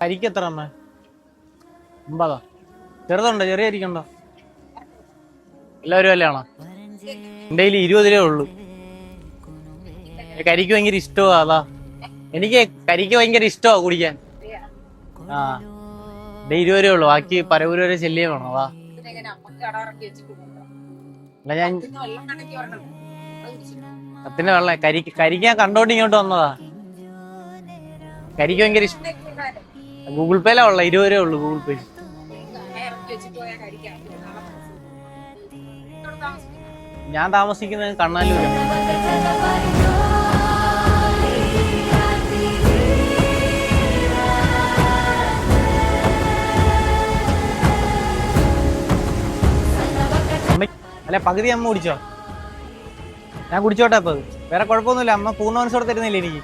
കരിക്ക് എത്ര അമ്മ? 50. ചെറുതുണ്ടോ? ചെറിയ അരിക്കുണ്ടോ? എല്ലാവരും അല്ലയാണോ? എൻ്റെ കയ്യിൽ 20 രൂപ ഉള്ളു. കരിക്ക് ഭയങ്കര ഇഷ്ടമാ, അതാ. എനിക്ക് കരിക്ക് ഭയങ്കര ഇഷ്ടമാ കുടിക്കാൻ. ആ, എൻ്റെ 20 രൂപ ഉള്ളു. ബാക്കി പരവൂര് വരെ ചെല്ലിയേ വേണം, അതാ. അല്ല, ഞാൻ സത്തിന്റെ വെള്ളം കരിക്ക് ഞാൻ കണ്ടോണ്ട് ഇങ്ങോട്ട് വന്നതാ. കരിക്ക് ഭയങ്കര ഇഷ്ടം. ഗൂഗിൾ പേയിലാ ഉള്ള 20 രൂപ ഉള്ളു. ഗൂഗിൾ പേ. ഞാൻ താമസിക്കുന്നത് കണ്ണാലൂര്. അല്ലെ, പകുതി അമ്മ കുടിച്ചോ? ഞാൻ കുടിച്ചോട്ടെ. അപ്പൊ വേറെ കുഴപ്പമൊന്നുമില്ല. അമ്മ പൂർണ്ണ മനസ്സോടെ തരുന്നില്ല എനിക്ക്.